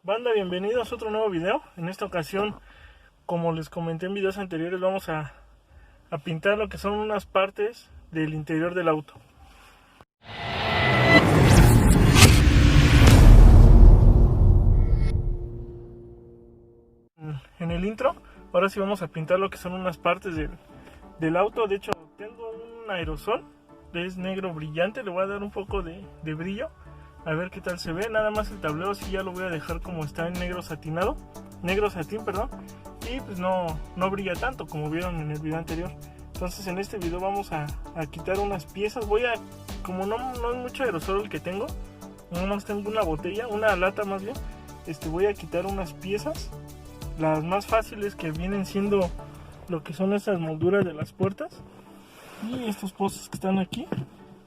Banda, bienvenidos a otro nuevo video. En esta ocasión, como les comenté en videos anteriores, vamos a pintar lo que son unas partes del interior del auto. En el intro, ahora sí vamos a pintar lo que son unas partes del auto. De hecho, tengo un aerosol, es negro brillante, le voy a dar un poco de brillo. A ver qué tal se ve. Nada más el tablero sí ya lo voy a dejar como está en negro satín, perdón. Y pues no brilla tanto como vieron en el video anterior. Entonces en este video vamos a quitar unas piezas. Como no es mucho aerosol el que tengo, nomás tengo una botella, una lata más bien. Voy a quitar unas piezas, las más fáciles, que vienen siendo lo que son estas molduras de las puertas y estos postes que están aquí.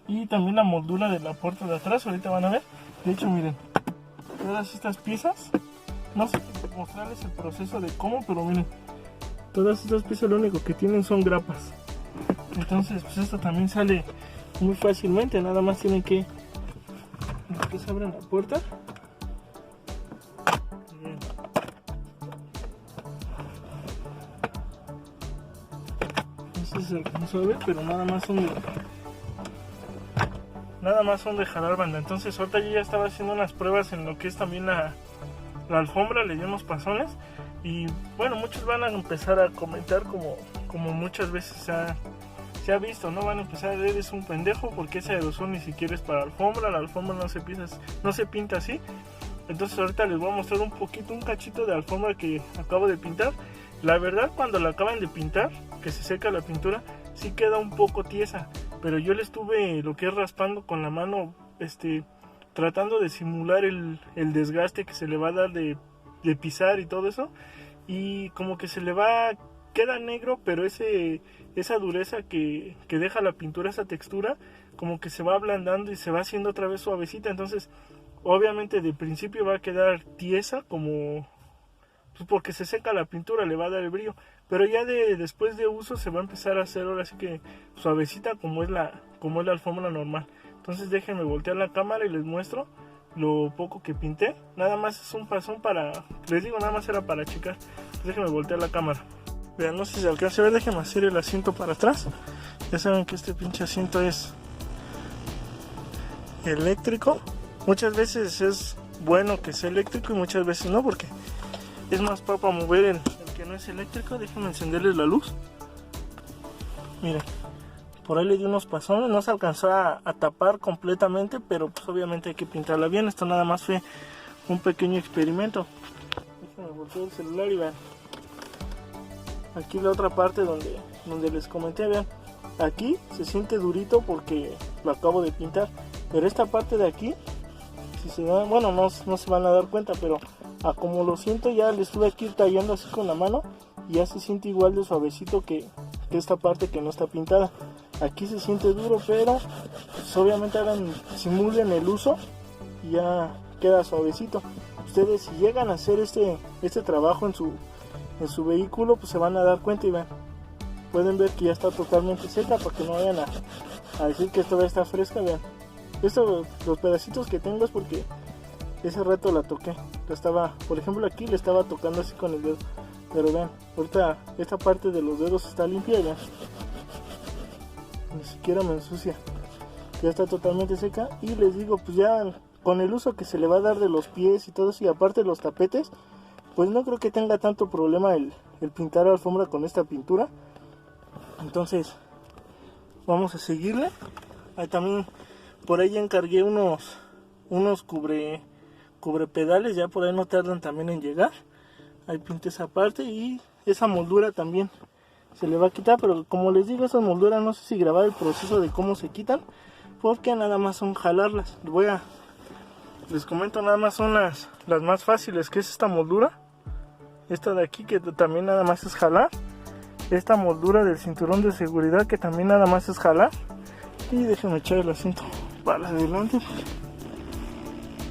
Y también la moldura de la puerta de atrás, ahorita van a ver. De hecho, miren, todas estas piezas, no sé mostrarles el proceso de cómo, pero miren, todas estas piezas lo único que tienen son grapas. Entonces, pues esto también sale muy fácilmente. Nada más tienen que se abren la puerta. Bien. No sé si se alcanzó a ver, pero nada más son de jalar, banda. Entonces ahorita yo ya estaba haciendo unas pruebas en lo que es también la alfombra, le di unos pasones. Y bueno, muchos van a empezar a comentar como muchas veces se ha visto, ¿no? Van a empezar: eres un pendejo porque ese aerosol ni siquiera es para alfombra, la alfombra no se pinta así. Entonces ahorita les voy a mostrar un cachito de alfombra que acabo de pintar. La verdad, cuando la acaban de pintar, que se seca la pintura, sí queda un poco tiesa, pero yo le estuve lo que es raspando con la mano, tratando de simular el desgaste que se le va a dar de pisar y todo eso, y como que queda negro, pero esa dureza que deja la pintura, esa textura, como que se va ablandando y se va haciendo otra vez suavecita. Entonces obviamente de principio va a quedar tiesa, como pues porque se seca la pintura, le va a dar el brillo, pero ya después de uso se va a empezar a hacer ahora sí que suavecita, como es la alfombra normal. Entonces déjenme voltear la cámara y les muestro lo poco que pinté. Nada más es un pasón les digo, nada más era para checar. Déjenme voltear la cámara. Vean, no sé si se alcanza a ver, déjenme hacer el asiento para atrás. Ya saben que este pinche asiento es eléctrico. Muchas veces es bueno que sea eléctrico y muchas veces no, porque es más para mover el que no es eléctrico. Déjenme encenderles la luz. Miren, por ahí le di unos pasones, no se alcanzó a tapar completamente, pero pues obviamente hay que pintarla bien. Esto nada más fue un pequeño experimento. Déjenme voltear el celular y vean. Aquí la otra parte donde les comenté, vean. Aquí se siente durito porque lo acabo de pintar, pero esta parte de aquí, si se dan, bueno, no se van a dar cuenta, pero a como lo siento, ya le estuve aquí tallando así con la mano y ya se siente igual de suavecito que esta parte que no está pintada. Aquí se siente duro, pero pues obviamente simulen el uso y ya queda suavecito. Ustedes, si llegan a hacer este trabajo en su vehículo, pues se van a dar cuenta y vean, pueden ver que ya está totalmente seca, para que no vayan a decir que todavía está fresca. Vean, los pedacitos que tengo es porque ese rato la toqué, por ejemplo aquí le estaba tocando así con el dedo, pero vean, ahorita esta parte de los dedos está limpia y vean, ni siquiera me ensucia, ya está totalmente seca. Y les digo, pues ya con el uso que se le va a dar de los pies y todo eso, y aparte los tapetes, pues no creo que tenga tanto problema el pintar la alfombra con esta pintura. Entonces vamos a seguirle. Ahí también por ahí encargué unos cubrepedales, ya por ahí no tardan también en llegar. Ahí pinté esa parte y esa moldura también se le va a quitar, pero como les digo, esas molduras no sé si grabar el proceso de cómo se quitan, porque nada más son jalarlas. Les comento, nada más son las más fáciles, que es esta moldura, esta de aquí, que también nada más es jalar, esta moldura del cinturón de seguridad, que también nada más es jalar. Y déjenme echar el asiento para adelante,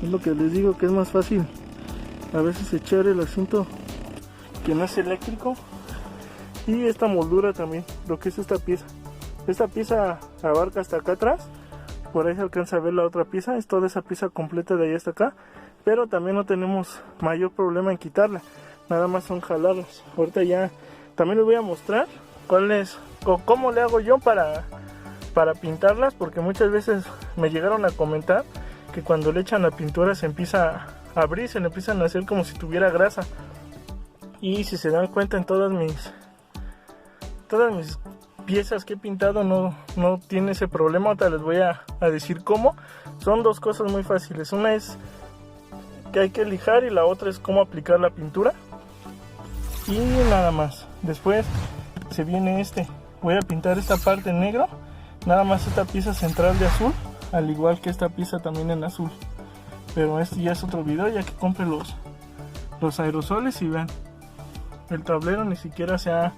es lo que les digo, que es más fácil a veces echar el asiento que no es eléctrico. Y esta moldura también, lo que es esta pieza abarca hasta acá atrás. Por ahí se alcanza a ver la otra pieza, es toda esa pieza completa de ahí hasta acá. pero también no tenemos mayor problema en quitarla, nada más son jalarlas. Ahorita ya también les voy a mostrar cómo le hago yo para pintarlas, porque muchas veces me llegaron a comentar que cuando le echan la pintura se empieza a abrir, se le empiezan a hacer como si tuviera grasa. Y si se dan cuenta, en todas mis piezas que he pintado no tiene ese problema. Ahorita les voy a decir cómo. Son dos cosas muy fáciles. Una es que hay que lijar y la otra es cómo aplicar la pintura. Y nada más. Después se viene voy a pintar esta parte en negro, nada más esta pieza central de azul, al igual que esta pieza también en azul. Pero este ya es otro video, ya que compre los aerosoles. Y vean, el tablero ni siquiera se ha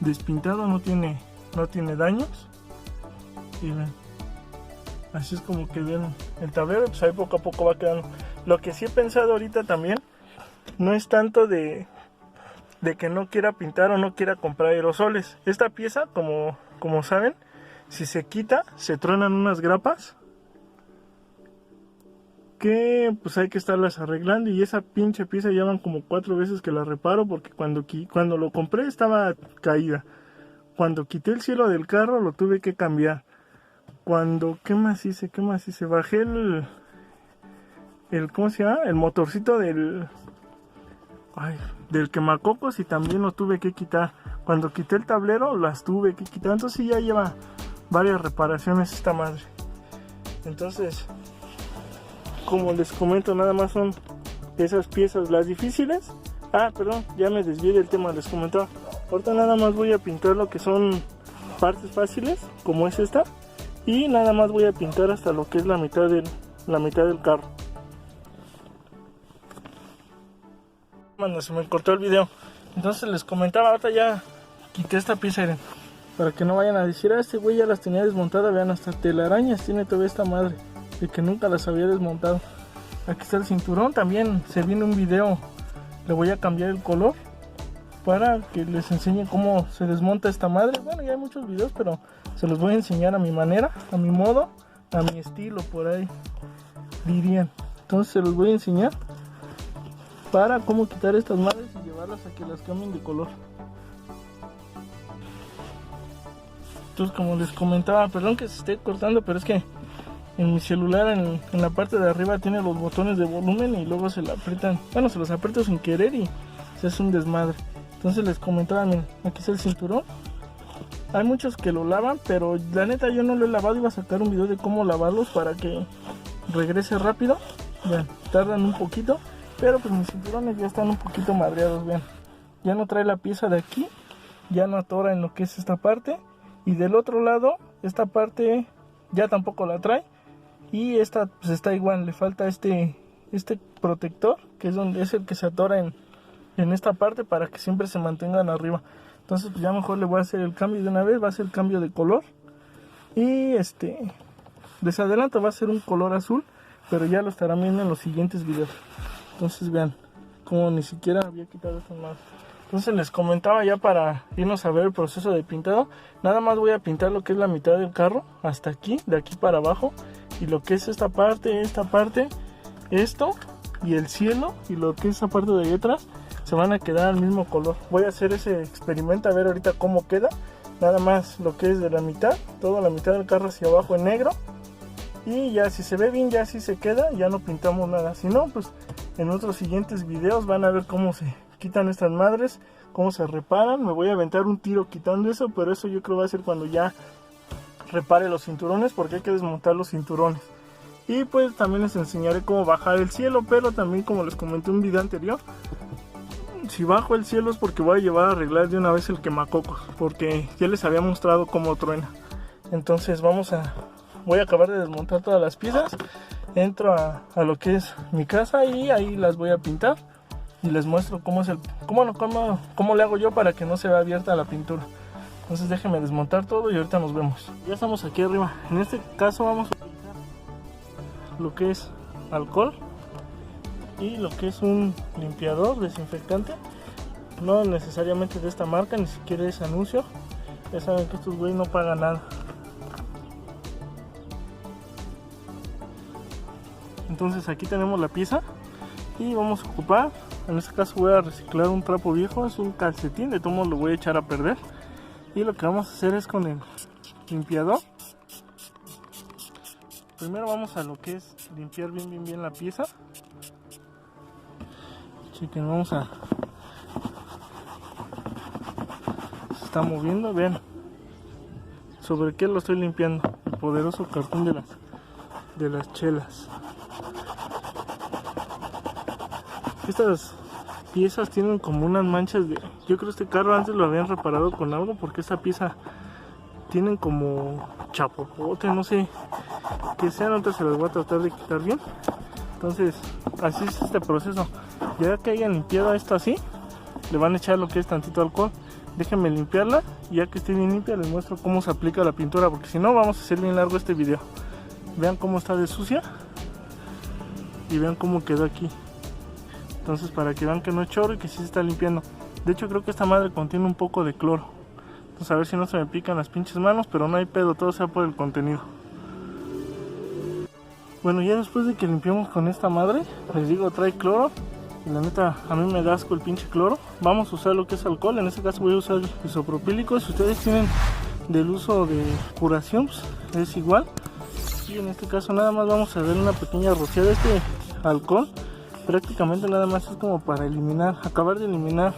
despintado, no tiene daños. Y vean, así es como que ven el tablero. Pues ahí poco a poco va quedando. Lo que sí he pensado ahorita también no es tanto de que no quiera pintar o no quiera comprar aerosoles. Esta pieza, como saben, si se quita, se truenan unas grapas que pues hay que estarlas arreglando. Y esa pinche pieza ya van como 4 veces que la reparo, porque cuando lo compré estaba caída. Cuando quité el cielo del carro lo tuve que cambiar. ¿Qué más hice? Bajé ¿cómo se llama? El motorcito del quemacocos, y también lo tuve que quitar. Cuando quité el tablero las tuve que quitar. Entonces sí, ya lleva varias reparaciones esta madre. Entonces, como les comento, nada más son esas piezas las difíciles. Perdón, ya me desvié del tema. Les comentaba, ahorita nada más voy a pintar lo que son partes fáciles, como es esta, y nada más voy a pintar hasta lo que es la mitad del carro. Se me cortó el video. Entonces les comentaba, ahorita ya quité esta pieza, miren, para que no vayan a decir, este güey ya las tenía desmontadas. Vean, hasta telarañas tiene todavía esta madre, de que nunca las había desmontado. Aquí está el cinturón, también se viene un video, le voy a cambiar el color para que les enseñe cómo se desmonta esta madre. Bueno, ya hay muchos videos, pero se los voy a enseñar a mi manera, a mi modo, a mi estilo, por ahí dirían. Entonces se los voy a enseñar para cómo quitar estas madres y llevarlas a que las cambien de color. Entonces, como les comentaba, perdón que se esté cortando, pero es que en mi celular en la parte de arriba tiene los botones de volumen y luego se los aprieto sin querer y se hace un desmadre. Entonces les comentaba, miren, aquí está el cinturón. Hay muchos que lo lavan, pero la neta yo no lo he lavado. Iba a sacar un video de cómo lavarlos para que regrese rápido. Vean, tardan un poquito, pero pues mis cinturones ya están un poquito madreados. Vean, ya no trae la pieza de aquí, ya no atora en lo que es esta parte, y del otro lado esta parte ya tampoco la trae, y esta pues está igual, le falta este protector, que es el que se atora en esta parte para que siempre se mantengan arriba. Entonces pues ya mejor le voy a hacer el cambio de una vez. Va a ser el cambio de color, y les adelanto, va a ser un color azul, pero ya lo estarán viendo en los siguientes videos. Entonces vean como ni siquiera había quitado estas más. Entonces les comentaba, ya para irnos a ver el proceso de pintado, nada más voy a pintar lo que es la mitad del carro hasta aquí, de aquí para abajo, y lo que es esta parte, esto y el cielo, y lo que es esa parte de ahí atrás se van a quedar al mismo color. Voy a hacer ese experimento a ver ahorita cómo queda. Nada más lo que es de la mitad, toda la mitad del carro hacia abajo en negro, y ya si se ve bien, ya así se queda, ya no pintamos nada. Si no, pues en otros siguientes videos van a ver cómo se quitan estas madres, cómo se reparan. Me voy a aventar un tiro quitando eso, pero eso yo creo va a ser cuando ya repare los cinturones, porque hay que desmontar los cinturones. Y pues también les enseñaré cómo bajar el cielo, pero también, como les comenté en un video anterior, si bajo el cielo es porque voy a llevar a arreglar de una vez el quemacocos, porque ya les había mostrado cómo truena. Entonces voy a acabar de desmontar todas las piezas, entro a lo que es mi casa y ahí las voy a pintar y les muestro cómo le hago yo para que no se vea abierta la pintura. Entonces déjenme desmontar todo y ahorita nos vemos. Ya estamos aquí arriba. En este caso vamos a utilizar lo que es alcohol y lo que es un limpiador desinfectante, no necesariamente de esta marca, ni siquiera es anuncio. Ya saben que estos güeyes no pagan nada. Entonces aquí tenemos la pieza. Y vamos a ocupar, en este caso voy a reciclar un trapo viejo, es un calcetín, de todo modo lo voy a echar a perder. Y lo que vamos a hacer es con el limpiador. Primero vamos a lo que es limpiar bien la pieza. Chequen, vamos a... Se está moviendo, vean. ¿Sobre qué lo estoy limpiando? El poderoso cartón de las chelas. Estas piezas tienen como unas manchas de... Yo creo que este carro antes lo habían reparado con algo, porque esta pieza tienen como chapopote, no sé qué sean. Ahorita se las voy a tratar de quitar bien. Entonces así es este proceso. Ya que hayan limpiado esto así, le van a echar lo que es tantito alcohol. Déjenme limpiarla y ya que esté bien limpia les muestro cómo se aplica la pintura, porque si no vamos a hacer bien largo este video. Vean cómo está de sucia y vean cómo quedó aquí. Entonces, para que vean que no es chorro y que sí se está limpiando. De hecho creo que esta madre contiene un poco de cloro. Entonces a ver si no se me pican las pinches manos, pero no hay pedo, todo sea por el contenido. Bueno, ya después de que limpiamos con esta madre, les digo, trae cloro. Y la neta, a mí me da asco el pinche cloro. Vamos a usar lo que es alcohol, en este caso voy a usar isopropílico. Si ustedes tienen del uso de curación, pues es igual. Y en este caso nada más vamos a dar una pequeña rociada. Este alcohol prácticamente nada más es como para eliminar, acabar de eliminar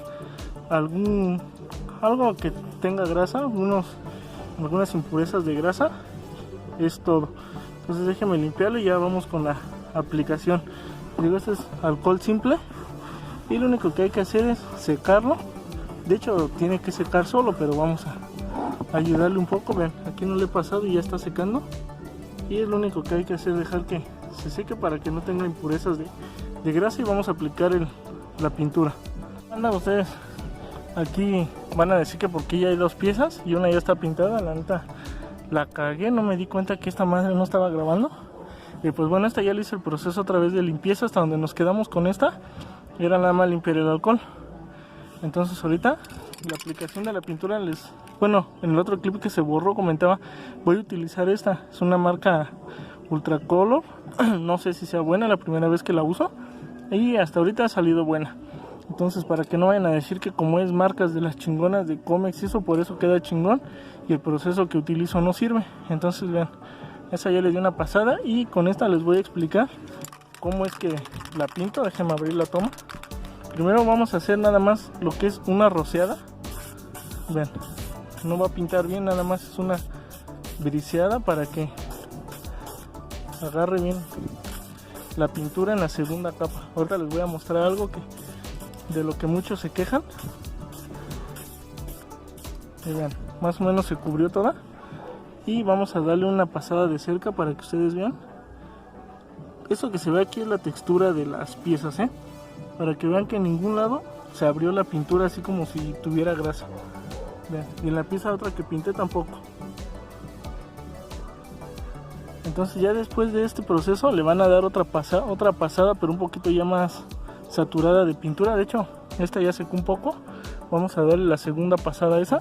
algo que tenga grasa, algunas impurezas de grasa. Es todo. Entonces déjenme limpiarlo y ya vamos con la aplicación. Digo, este es alcohol simple y lo único que hay que hacer es secarlo. De hecho tiene que secar solo, pero vamos a ayudarle un poco. Ven, aquí no le he pasado y ya está secando. Y es lo único que hay que hacer, dejar que se seque para que no tenga impurezas de grasa. Y vamos a aplicar la pintura. Anda, ustedes aquí van a decir que porque ya hay dos piezas y una ya está pintada. La neta la cagué, no me di cuenta que esta madre no estaba grabando. Y pues bueno, esta ya le hice el proceso otra vez de limpieza. Hasta donde nos quedamos con esta era nada más limpiar el alcohol. Entonces ahorita la aplicación de la pintura bueno, en el otro clip que se borró comentaba, voy a utilizar esta. Es una marca Ultracolor. No sé si sea buena, la primera vez que la uso y hasta ahorita ha salido buena. Entonces, para que no vayan a decir que como es marcas de las chingonas de Comex y eso, por eso queda chingón y el proceso que utilizo no sirve. Entonces vean, esa ya le di una pasada y con esta les voy a explicar cómo es que la pinto. Déjenme abrir la toma. Primero vamos a hacer nada más lo que es una rociada. Vean, no va a pintar bien, nada más es una briseada para que agarre bien la pintura en la segunda capa. Ahorita les voy a mostrar algo de lo que muchos se quejan. Y vean, más o menos se cubrió toda. Y vamos a darle una pasada de cerca para que ustedes vean. Eso que se ve aquí es la textura de las piezas, para que vean que en ningún lado se abrió la pintura así como si tuviera grasa. Vean, y en la pieza otra que pinté tampoco. Entonces ya después de este proceso le van a dar otra pasada, pero un poquito ya más saturada de pintura. De hecho esta ya secó un poco. Vamos a darle la segunda pasada a esa.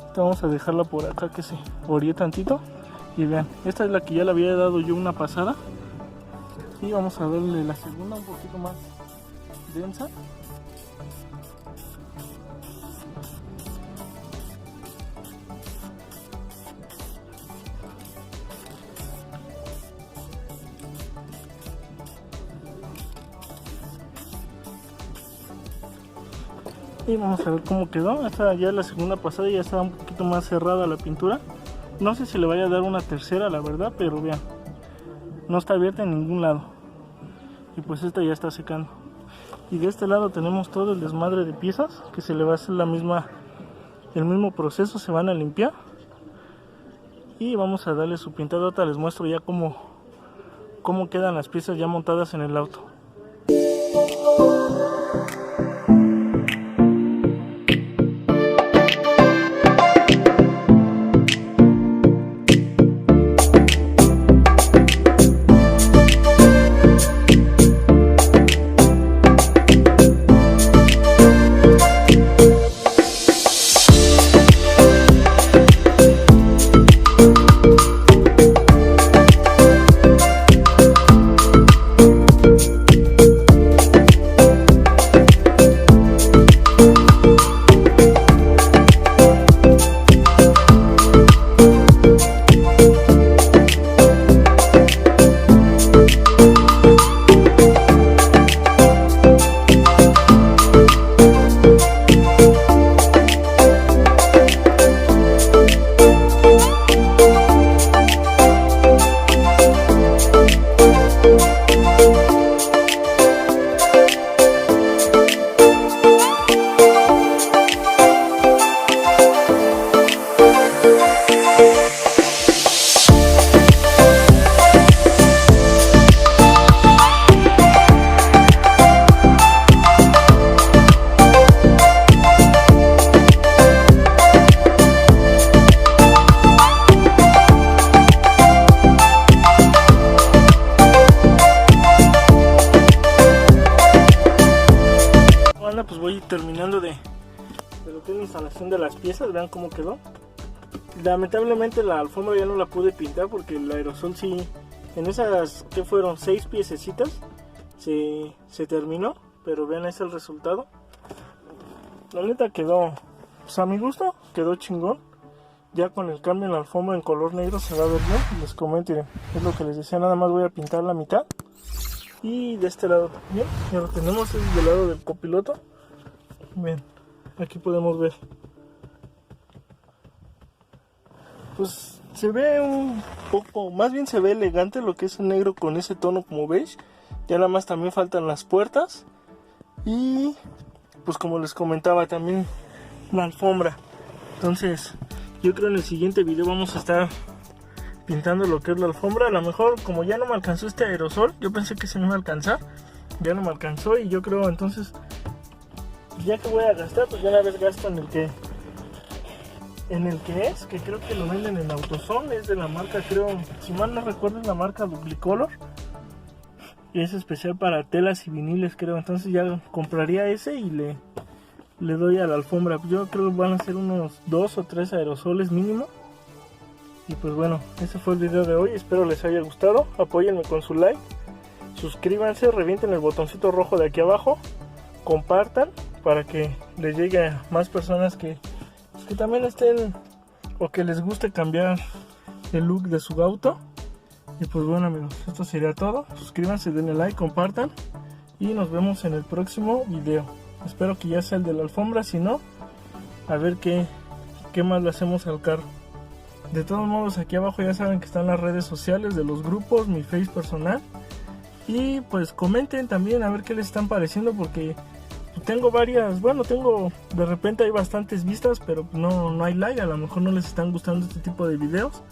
Esta vamos a dejarla por acá que se oríe tantito. Y vean, esta es la que ya le había dado yo una pasada. Y vamos a darle la segunda un poquito más densa. Y vamos a ver cómo quedó. Esta ya es la segunda pasada y ya está un poquito más cerrada la pintura. No sé si le vaya a dar una tercera, la verdad, pero vean, no está abierta en ningún lado. Y pues esta ya está secando. Y de este lado tenemos todo el desmadre de piezas que se le va a hacer el mismo proceso, se van a limpiar. Y vamos a darle su pintada. Ahorita les muestro ya cómo quedan las piezas ya montadas en el auto. banda, pues voy terminando de lo que es la instalación de las piezas. Vean cómo quedó. Lamentablemente la alfombra ya no la pude pintar porque el aerosol sí, en esas que fueron 6 piececitas se terminó, pero vean, es el resultado. La neta quedó, pues a mi gusto, quedó chingón. Ya con el cambio en la alfombra en color negro se va a ver bien. Les comento, miren, es lo que les decía, nada más voy a pintar la mitad. Y de este lado también, ya lo tenemos, es del lado del copiloto. Bien, aquí podemos ver. Pues se ve un poco, más bien se ve elegante lo que es el negro con ese tono como beige. Ya nada más también faltan las puertas. Y pues como les comentaba también la alfombra. Entonces yo creo en el siguiente video vamos a estar pintando lo que es la alfombra. A lo mejor como ya no me alcanzó este aerosol, yo pensé que se me iba a alcanzar, ya no me alcanzó. Y yo creo entonces, ya que voy a gastar, pues ya una vez gasto en el que es, que creo que lo venden en AutoZone. Es de la marca, creo, si mal no recuerdo, es la marca Duplicolor. Y es especial para telas y viniles, creo. Entonces ya compraría ese y le doy a la alfombra. Yo creo que van a ser unos 2 o 3 aerosoles mínimo. Y pues bueno, ese fue el video de hoy. Espero les haya gustado. Apóyenme con su like. Suscríbanse, revienten el botoncito rojo de aquí abajo. Compartan para que les llegue a más personas que también estén o que les guste cambiar el look de su auto. Y pues bueno amigos, esto sería todo. Suscríbanse, denle like, compartan y nos vemos en el próximo video. Espero que ya sea el de la alfombra, si no, a ver qué más le hacemos al carro. De todos modos, aquí abajo ya saben que están las redes sociales de los grupos, mi face personal. Y pues comenten también a ver qué les están pareciendo, porque tengo varias, bueno, de repente hay bastantes vistas, pero no hay like. A lo mejor no les están gustando este tipo de videos.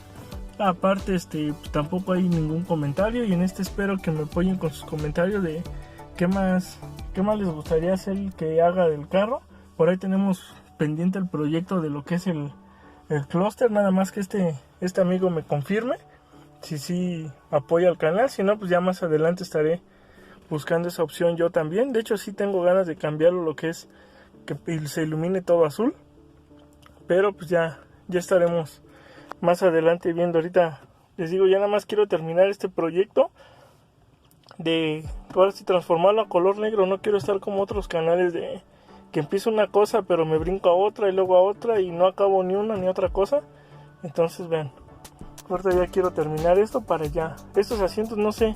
Aparte, pues tampoco hay ningún comentario, y en espero que me apoyen con sus comentarios de qué más les gustaría hacer que haga del carro. Por ahí tenemos pendiente el proyecto de lo que es el clúster, nada más que este amigo me confirme si sí apoya al canal. Si no, pues ya más adelante estaré buscando esa opción yo también. De hecho sí tengo ganas de cambiarlo, lo que es que se ilumine todo azul, pero pues ya estaremos más adelante viendo. Ahorita les digo, ya nada más quiero terminar este proyecto de ahora sí transformarlo a color negro. No quiero estar como otros canales de que empiezo una cosa pero me brinco a otra y luego a otra y no acabo ni una ni otra cosa. Entonces vean, ahorita ya quiero terminar esto para ya. Estos asientos no sé,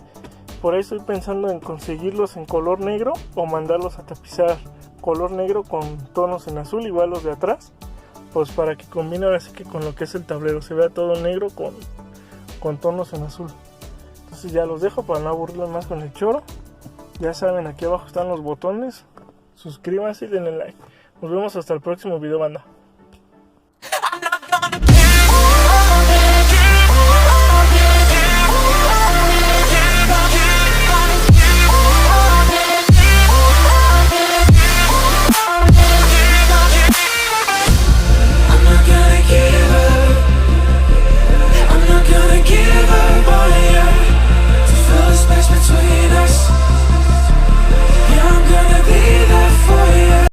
por ahí estoy pensando en conseguirlos en color negro o mandarlos a tapizar color negro con tonos en azul, igual los de atrás, pues para que combine ahora sí que con lo que es el tablero, se vea todo negro con tonos en azul. Entonces ya los dejo para no aburrirlos más con el choro. Ya saben, aquí abajo están los botones. Suscríbanse y denle like. Nos vemos hasta el próximo video, banda.